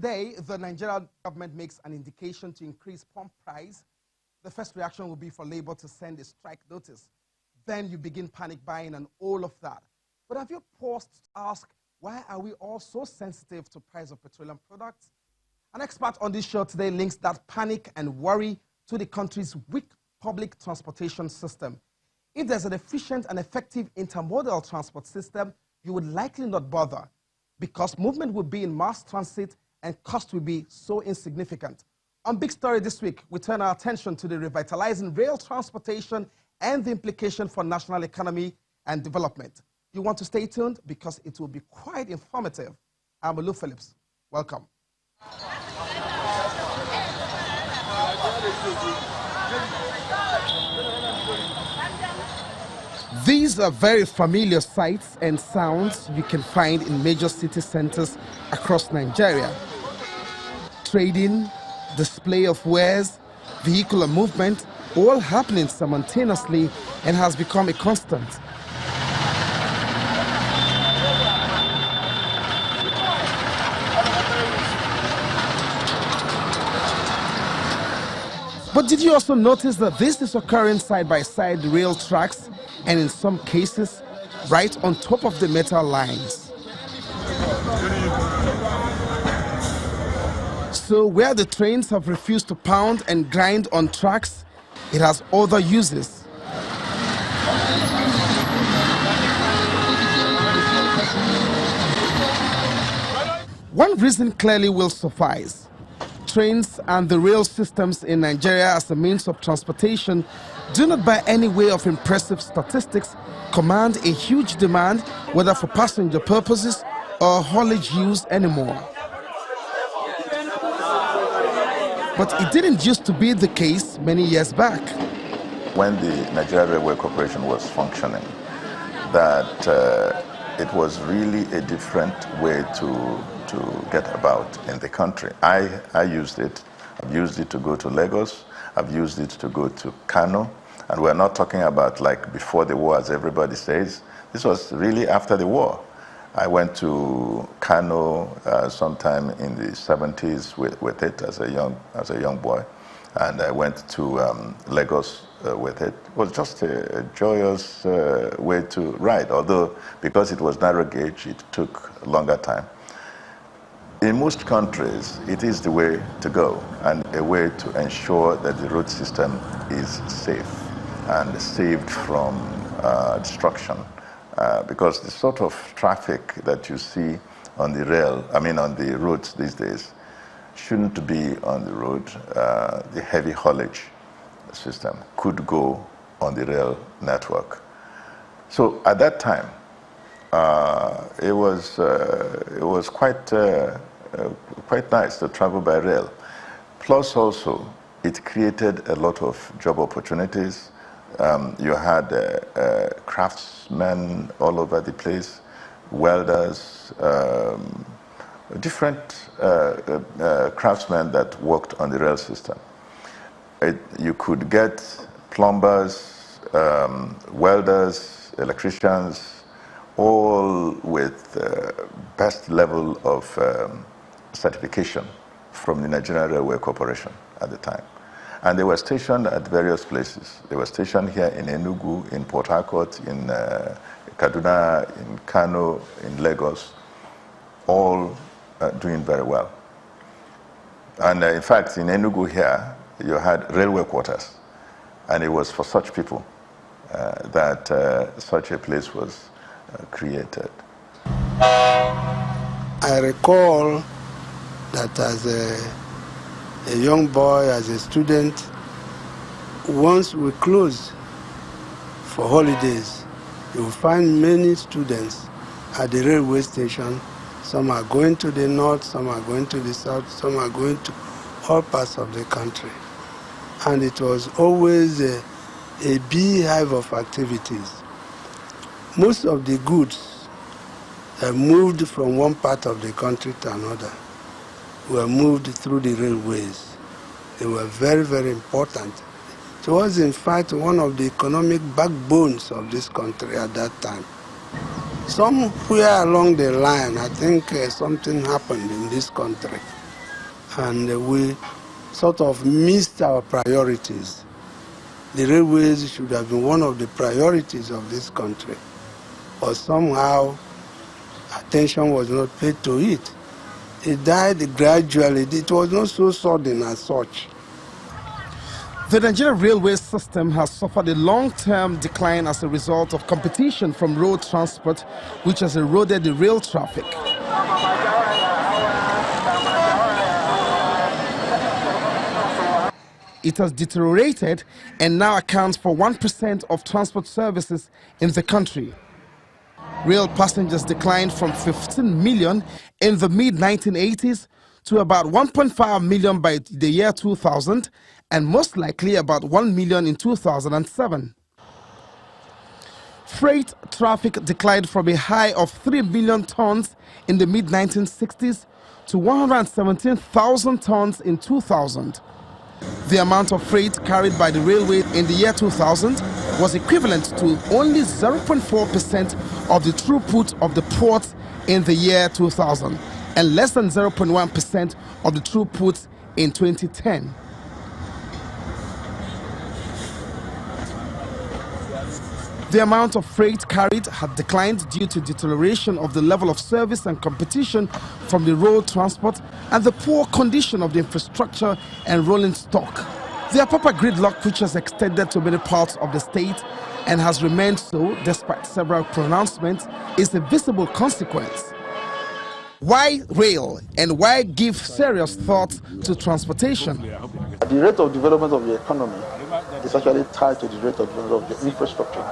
today the Nigerian government makes an indication to increase pump price, the first reaction will be for Labour to send a strike notice. Then you begin panic buying and all of that. But have you paused to ask, why are we all so sensitive to price of petroleum products? An expert on this show today links that panic and worry to the country's weak public transportation system. If there's an efficient and effective intermodal transport system, you would likely not bother because movement would be in mass transit and cost will be so insignificant. On Big Story this week, we turn our attention to the revitalizing rail transportation and the implication for national economy and development. You want to stay tuned because it will be quite informative. I'm Olu Phillips. Welcome. These are very familiar sights and sounds you can find in major city centers across Nigeria. Trading, display of wares, vehicular movement, all happening simultaneously and has become a constant. But did you also notice that this is occurring side by side rail tracks and in some cases right on top of the metal lines? So where the trains have refused to pound and grind on tracks, it has other uses. One reason clearly will suffice. Trains and the rail systems in Nigeria as a means of transportation do not by any way of impressive statistics command a huge demand whether for passenger purposes or haulage use anymore. But it didn't used to be the case many years back. When the Nigeria Railway Corporation was functioning, that it was really a different way to get about in the country. I used it. I've used it to go to Lagos. I've used it to go to Kano. And we're not talking about like before the war, as everybody says. This was really after the war. I went to Kano sometime in the 70s with it as a young boy. And I went to Lagos with it. It was just a joyous way to ride, although because it was narrow gauge, it took a longer time. In most countries, it is the way to go and a way to ensure that the road system is safe and saved from destruction. Because the sort of traffic that you see on the on the roads these days shouldn't be on the road. The heavy haulage system could go on the rail network. So at that time, it was quite nice to travel by rail. Plus also, it created a lot of job opportunities. You had craftsmen all over the place, welders, different craftsmen that worked on the rail system. You could get plumbers, welders, electricians, all with best level of certification from the Nigerian Railway Corporation at the time. And they were stationed at various places. They were stationed here in Enugu, in Port Harcourt, in Kaduna, in Kano, in Lagos, all doing very well. And in fact, in Enugu here, you had railway quarters. And it was for such people that such a place was created. I recall that as a young boy, as a student, once we closed for holidays, you will find many students at the railway station. Some are going to the north, some are going to the south, some are going to all parts of the country. And it was always a beehive of activities. Most of the goods moved from one part of the country to another were moved through the railways. They were very, very important. It was, in fact, one of the economic backbones of this country at that time. Somewhere along the line, I think something happened in this country and we sort of missed our priorities. The railways should have been one of the priorities of this country, but somehow attention was not paid to it. It died gradually. It was not so sudden as such. The Nigerian railway system has suffered a long-term decline as a result of competition from road transport, which has eroded the rail traffic. It has deteriorated and now accounts for 1% of transport services in the country. Rail passengers declined from 15 million in the mid-1980s to about 1.5 million by the year 2000, and most likely about 1 million in 2007. Freight traffic declined from a high of 3 million tons in the mid-1960s to 117,000 tons in 2000. The amount of freight carried by the railway in the year 2000 was equivalent to only 0.4% of the throughput of the ports in the year 2000 and less than 0.1% of the throughput in 2010. The amount of freight carried had declined due to deterioration of the level of service and competition from the road transport and the poor condition of the infrastructure and rolling stock. The Apapa gridlock, which has extended to many parts of the state and has remained so despite several pronouncements, is a visible consequence. Why rail, and why give serious thought to transportation? The rate of development of the economy is actually tied to the rate of development of the infrastructure,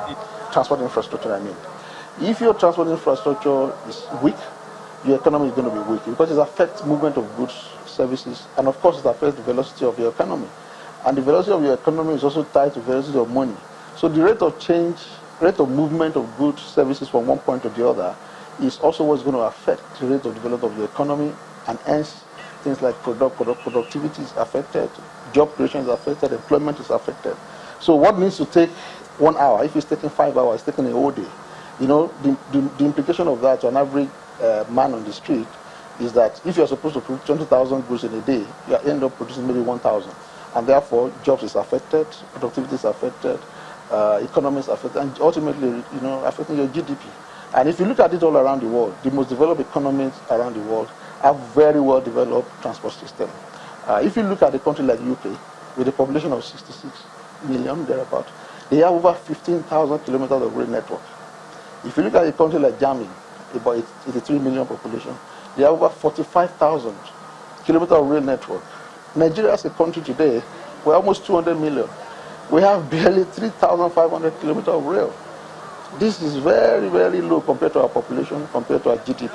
transport infrastructure, I mean. If your transport infrastructure is weak, your economy is going to be weak because it affects movement of goods, services, and of course it affects the velocity of your economy. And the velocity of your economy is also tied to the velocity of money. So the rate of change, rate of movement of goods, services from one point to the other is also what's going to affect the rate of development of the economy, and hence things like productivity is affected, job creation is affected, employment is affected. So what needs to take 1 hour, if it's taking 5 hours, it's taking a whole day. You know, the implication of that to an average man on the street is that if you're supposed to produce 20,000 goods in a day, you end up producing maybe 1,000. And therefore, jobs is affected, productivity is affected, economy is affected, and ultimately, you know, affecting your GDP. And if you look at it all around the world, the most developed economies around the world have very well developed transport system. If you look at a country like UK, with a population of 66 million, thereabout, they have over 15,000 kilometers of rail network. If you look at a country like Germany, about 83 million population, they have over 45,000 kilometers of rail network. Nigeria as a country today, we're almost 200 million. We have barely 3,500 kilometers of rail. This is very, very low compared to our population, compared to our GDP.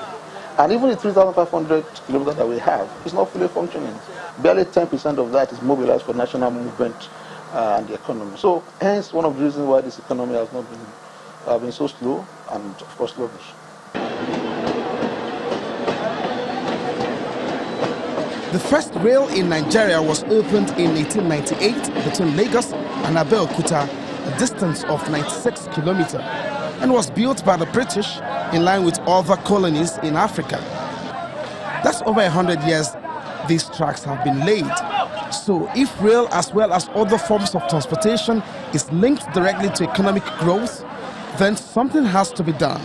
And even the 3,500 kilometers that we have is not fully functioning. Barely 10% of that is mobilized for national movement and the economy. So hence one of the reasons why this economy has not been so slow and of course sluggish. The first rail in Nigeria was opened in 1898 between Lagos and Abeokuta, a distance of 96 kilometers, and was built by the British in line with other colonies in Africa. That's over 100 years these tracks have been laid. So if rail as well as other forms of transportation is linked directly to economic growth, then something has to be done.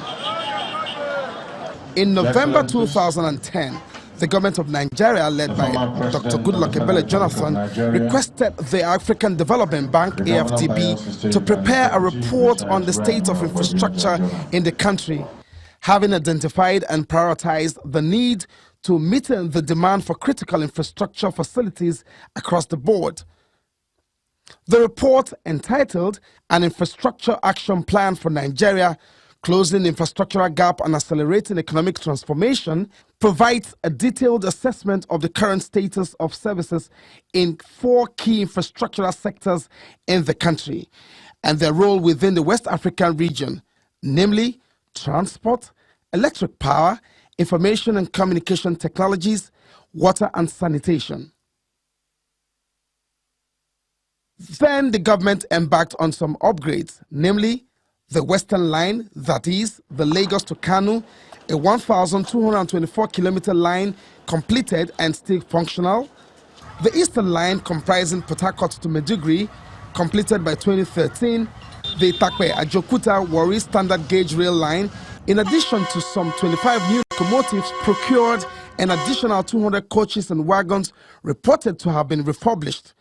In November 2010, the government of Nigeria, led by Dr. Goodluck Ebele Jonathan, requested the African Development Bank, AFDB, to prepare a report on the state of infrastructure in the country, having identified and prioritized the need to meet the demand for critical infrastructure facilities across the board. The report, entitled An Infrastructure Action Plan for Nigeria, Closing the Infrastructural Gap and Accelerating Economic Transformation, provides a detailed assessment of the current status of services in 4 key infrastructural sectors in the country and their role within the West African region, namely transport, electric power, information and communication technologies, water and sanitation. Then the government embarked on some upgrades, namely the Western Line, that is, the Lagos to Kano, a 1,224-kilometer line completed and still functional. The Eastern Line, comprising Port Harcourt to Maiduguri, completed by 2013. The Itakpe-Ajokuta-Warri standard gauge rail line, in addition to some 25 new locomotives procured, an additional 200 coaches and wagons reported to have been refurbished.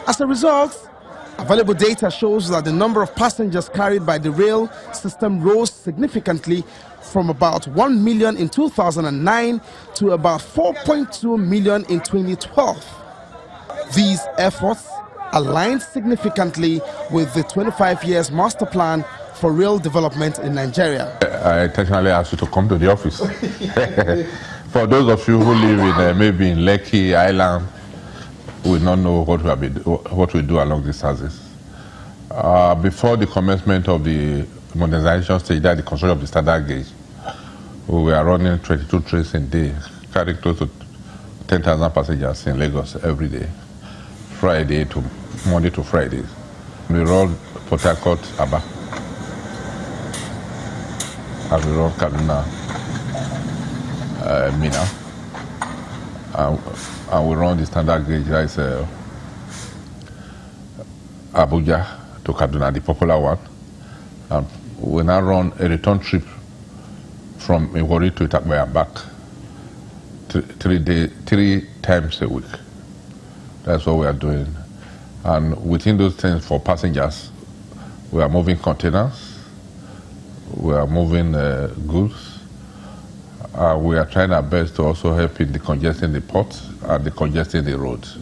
As a result, available data shows that the number of passengers carried by the rail system rose significantly from about 1 million in 2009 to about 4.2 million in 2012. These efforts aligned significantly with the 25 years master plan for rail development in Nigeria. I intentionally asked you to come to the office. For those of you who live in maybe in Lekki Island, will not know what we do along these houses. Before the commencement of the modernization stage, that the construction of the standard gauge, we were running 22 trains a day, carrying close to 10,000 passengers in Lagos every day, Friday to Monday to Friday. We run Port Harcourt, Aba, and we run Kaduna, Mina. And we run the standard gauge, that is Abuja to Kaduna, the popular one. And we now run a return trip from Iwari to Itakpe and back 3 times a week. That's what we are doing. And within those things for passengers, we are moving containers, we are moving goods. We are trying our best to also help in decongesting the ports and decongesting the roads.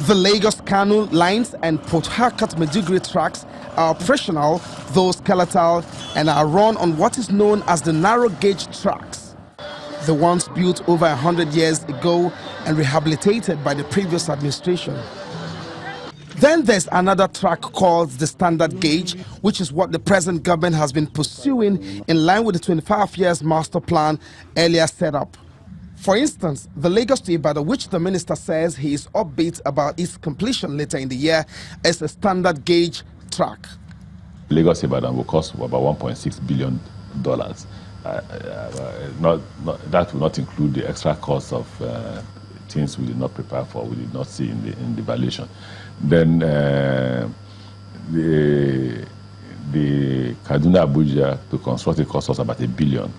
The Lagos-Kano lines and Port Harcourt-Maiduguri tracks are operational, though skeletal, and are run on what is known as the narrow gauge tracks, the ones built over 100 years ago and rehabilitated by the previous administration. Then there's another track called the standard gauge, which is what the present government has been pursuing in line with the 25 years master plan earlier set up. For instance, the Lagos to Ibadan, which the minister says he is upbeat about its completion later in the year, is a standard gauge track. Lagos to Ibadan will cost about $1.6 billion. That will not include the extra cost of things we did not prepare for, we did not see in the valuation. Then the Kaduna Abuja to construct it cost us about $1 billion.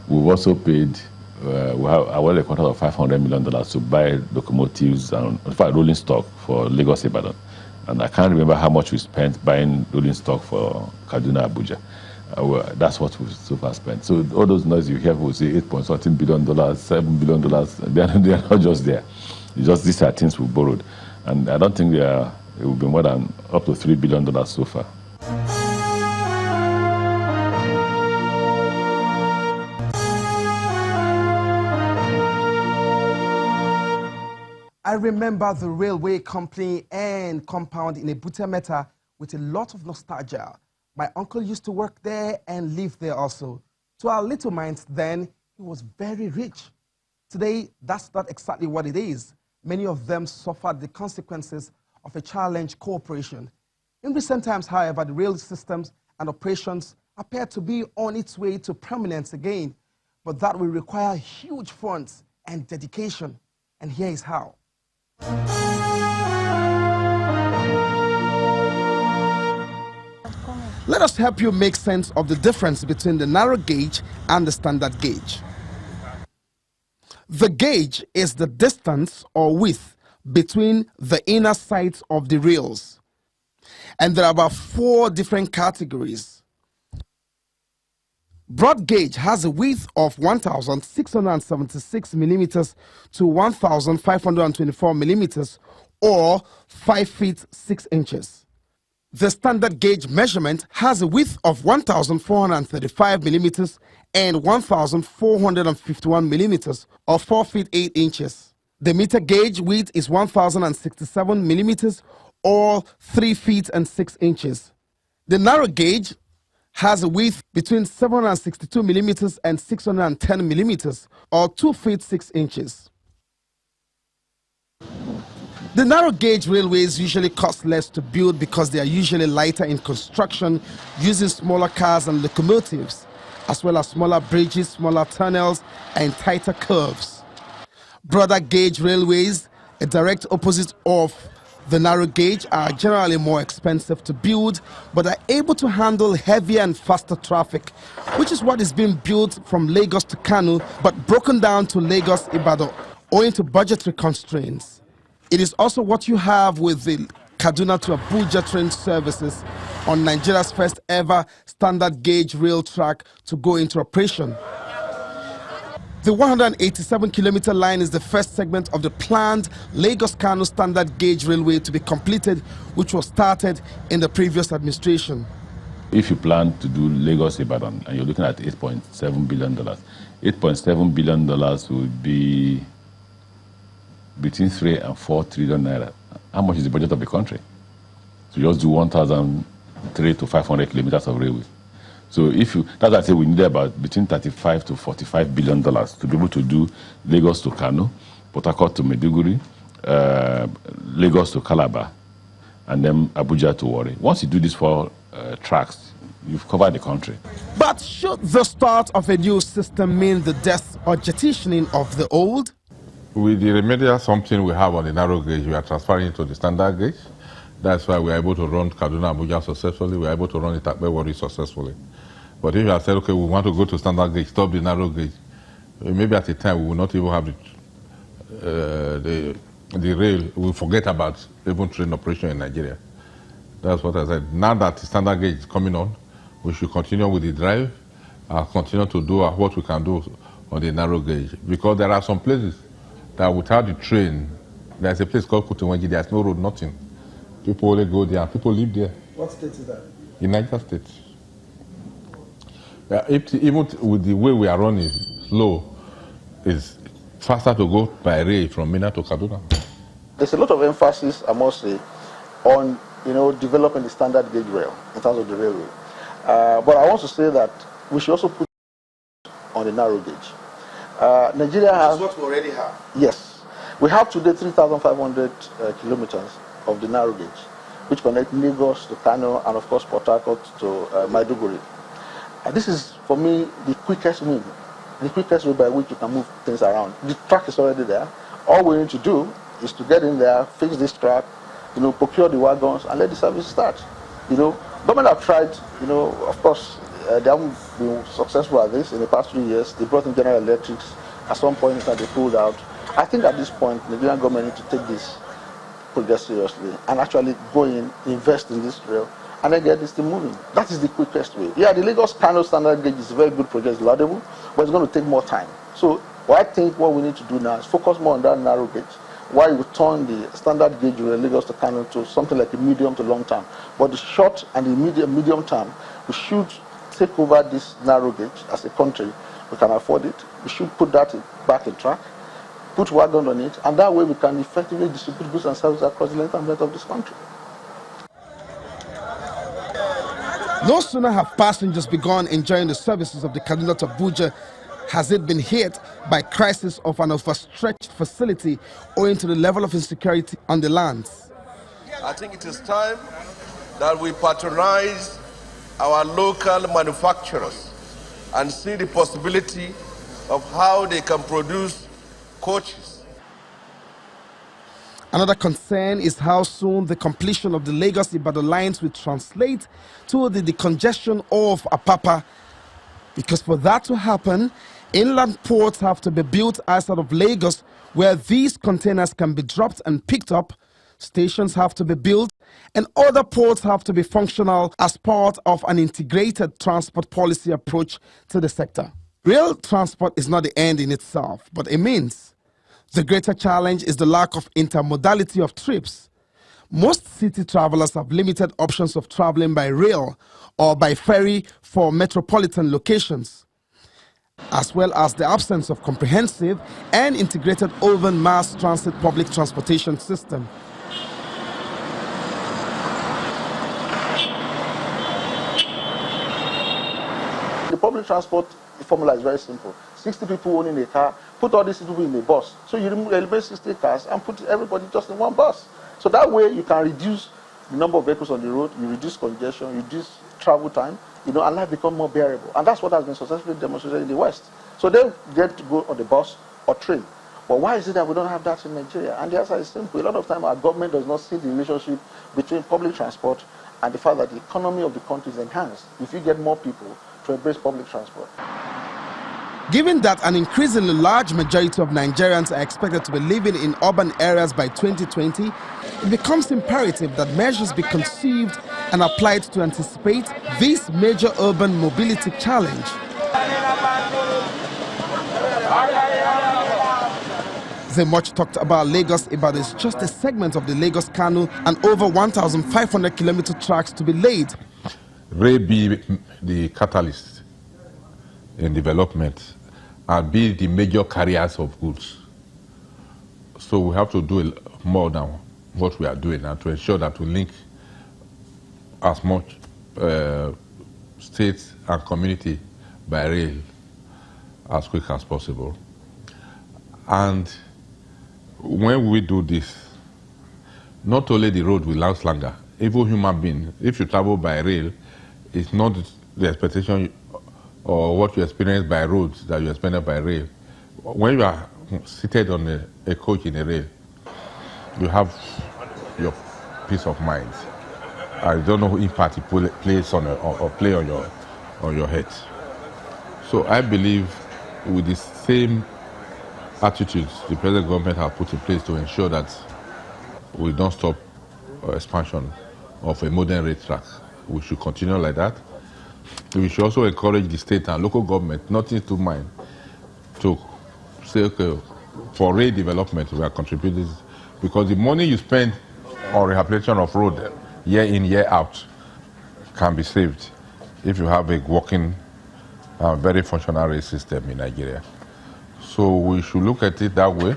We've also paid we have a contract of $500 million to buy locomotives and in fact rolling stock for Lagos Ibadan. And I can't remember how much we spent buying rolling stock for Kaduna Abuja. That's what we so far spent. So all those noises you hear, we say $8.something billion, $7 billion, they are not just there. It's just these are things we borrowed. And I don't think it will be more than up to $3 billion so far. I remember the railway company and compound in Ebute Metta with a lot of nostalgia. My uncle used to work there and live there also. To our little minds then, he was very rich. Today, that's not exactly what it is. Many of them suffered the consequences of a challenged cooperation. In recent times, however, the rail systems and operations appear to be on its way to prominence again. But that will require huge funds and dedication. And here is how. Let us help you make sense of the difference between the narrow gauge and the standard gauge. The gauge is the distance or width between the inner sides of the rails. And there are about 4 different categories. Broad gauge has a width of 1,676 millimeters to 1,524 millimeters, or 5 feet 6 inches. The standard gauge measurement has a width of 1,435 millimeters and 1,451 millimeters, or 4 feet 8 inches. The meter gauge width is 1,067 millimeters, or 3 feet and 6 inches. The narrow gauge has a width between 762 millimeters and 610 millimeters, or 2 feet 6 inches. The narrow gauge railways usually cost less to build because they are usually lighter in construction, using smaller cars and locomotives, as well as smaller bridges, smaller tunnels, and tighter curves. Broader gauge railways, a direct opposite of the narrow gauge, are generally more expensive to build, but are able to handle heavier and faster traffic, which is what is being built from Lagos to Kano, but broken down to Lagos-Ibadan owing to budgetary constraints. It is also what you have with the Kaduna to Abuja train services on Nigeria's first ever standard gauge rail track to go into operation. The 187-kilometer line is the first segment of the planned Lagos-Kano standard gauge railway to be completed, which was started in the previous administration. If you plan to do Lagos-Ibadan and you're looking at $8.7 billion, $8.7 billion would be between 3 and 4 trillion naira. How much is the budget of the country? So just do 1,003 to 500 kilometers of railway. So if you, that's why I say we need about between 35 to 45 billion dollars to be able to do Lagos to Kano, Port Harcourt to Maiduguri, Lagos to Calabar, and then Abuja to Warri. Once you do these 4 tracks, you've covered the country. But should the start of a new system mean the death or jettisoning of the old? With the remedial something we have on the narrow gauge, we are transferring it to the standard gauge. That's why we are able to run Kaduna Abuja successfully. We are able to run it at Warri successfully. But if you have said, okay, we want to go to standard gauge, stop the narrow gauge, maybe at the time we will not even have the rail. We'll forget about even train operation in Nigeria. That's what I said. Now that the standard gauge is coming on, we should continue with the drive, continue to do what we can do on the narrow gauge. Because there are some places that without the train, there's a place called Kutuwenji, there's no road, nothing. People only go there, people live there. What state is that? In Niger State. Even with the way we are running slow, it's faster to go by rail from Minna to Kaduna. There's a lot of emphasis, I must say, on developing the standard gauge rail in terms of the railway. But I want to say that we should also put on the narrow gauge. Nigeria has what we already have. Yes, we have today 3,500 kilometers of the narrow gauge, which connect Lagos to Kano and of course Port Harcourt to Maiduguri. This is for me the quickest way by which you can move things around. The track is already there. All we need to do is to get in there, fix this track, procure the wagons, and let the service start. Government have tried. Of course, they haven't been successful at this in the past 3 years. They brought in General Electrics. At some point, they pulled out. I think at this point, the Nigerian government needs to take this project seriously and actually go in, invest in this rail, and then get this thing moving. That is the quickest way. Yeah, the Lagos-Kano standard gauge is a very good project, it's laudable, but it's going to take more time. So I think what we need to do now is focus more on that narrow gauge, while we turn the standard gauge rail Lagos to Kano to something like a medium to long term. But the short and the medium term, we should take over this narrow gauge as a country. We can afford it. We should put that back in track, put wagon on it, and that way we can effectively distribute goods and services across the length and breadth of this country. No sooner have passengers begun enjoying the services of the Kaduna to Abuja has it been hit by crisis of an overstretched facility owing to the level of insecurity on the lands. I think it is time that we patronize our local manufacturers and see the possibility of how they can produce coaches. Another concern is how soon the completion of the Lagos-Ibadan lines will translate to the decongestion of Apapa. Because for that to happen, inland ports have to be built outside of Lagos where these containers can be dropped and picked up. Stations have to be built and other ports have to be functional as part of an integrated transport policy approach to the sector. Rail transport is not the end in itself, but a means. The greater challenge is the lack of intermodality of trips. Most city travelers have limited options of traveling by rail or by ferry for metropolitan locations, as well as the absence of comprehensive and integrated urban mass transit public transportation system. The public transport The formula is very simple. 60 people owning a car, put all these people in a bus. So you eliminate 60 cars and put everybody just in one bus. So that way you can reduce the number of vehicles on the road, you reduce congestion, you reduce travel time, and life becomes more bearable. And that's what has been successfully demonstrated in the West. So they get to go on the bus or train. But why is it that we don't have that in Nigeria? And the answer is simple. A lot of time our government does not see the relationship between public transport and the fact that the economy of the country is enhanced if you get more people to embrace public transport. Given that an increasingly large majority of Nigerians are expected to be living in urban areas by 2020, it becomes imperative that measures be conceived and applied to anticipate this major urban mobility challenge. The much talked about Lagos-Ibadan is just a segment of the Lagos-Kano and over 1,500 kilometer tracks to be laid. Rail be the catalyst in development and be the major carriers of goods. So we have to do more than what we are doing and to ensure that we link as much states and community by rail as quick as possible. And when we do this, not only the road will last longer, even human beings, if you travel by rail, it's not the expectation or what you experience by road that you experience by rail. When you are seated on a coach in a rail, you have your peace of mind. I don't know who impact it plays on or play on your head. So I believe with the same attitudes the present government have put in place to ensure that we don't stop expansion of a modern rail track, we should continue like that. We should also encourage the state and local government, nothing to mind, to say, okay, for rail development, we are contributing, because the money you spend on rehabilitation of road year in, year out can be saved if you have a working, very functional rail system in Nigeria. So we should look at it that way,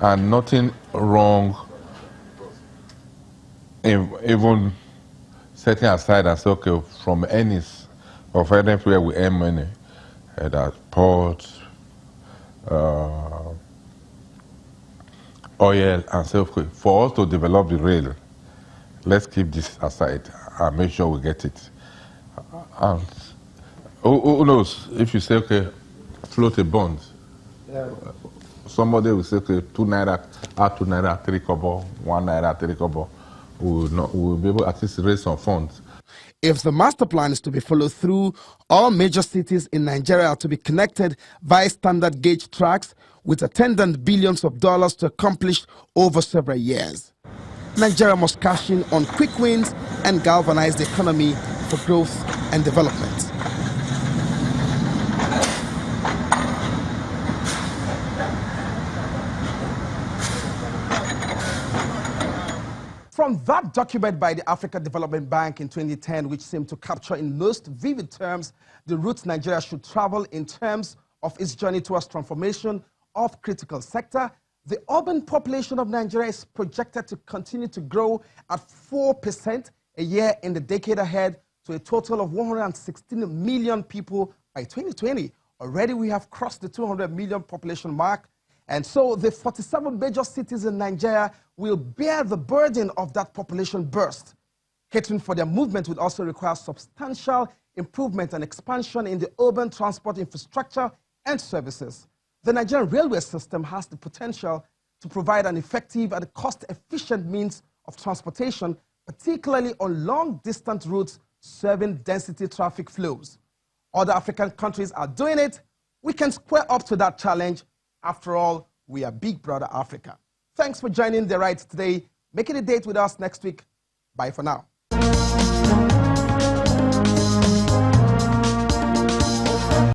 and nothing wrong in even setting aside and say, okay, from earnings of anywhere we earn money, that port, oil, and so forth. For us to develop the rail, let's keep this aside and make sure we get it. And who knows, if you say, okay, float a bond, somebody will say, okay, 2 naira, 2 naira, 3 kobo, 1 naira, 3 kobo. We will be able to at least raise some funds. If the master plan is to be followed through, all major cities in Nigeria are to be connected via standard gauge tracks with attendant billions of dollars to accomplish over several years. Nigeria must cash in on quick wins and galvanize the economy for growth and development. From that document by the Africa Development Bank in 2010, which seemed to capture in most vivid terms the route Nigeria should travel in terms of its journey towards transformation of critical sector, the urban population of Nigeria is projected to continue to grow at 4% a year in the decade ahead to a total of 116 million people by 2020. Already we have crossed the 200 million population mark. And so the 47 major cities in Nigeria will bear the burden of that population burst. Catering for their movement would also require substantial improvement and expansion in the urban transport infrastructure and services. The Nigerian railway system has the potential to provide an effective and cost-efficient means of transportation, particularly on long-distance routes serving density traffic flows. Other African countries are doing it. We can square up to that challenge. After all, we are Big Brother Africa. Thanks for joining The Right today. Make it a date with us next week. Bye for now.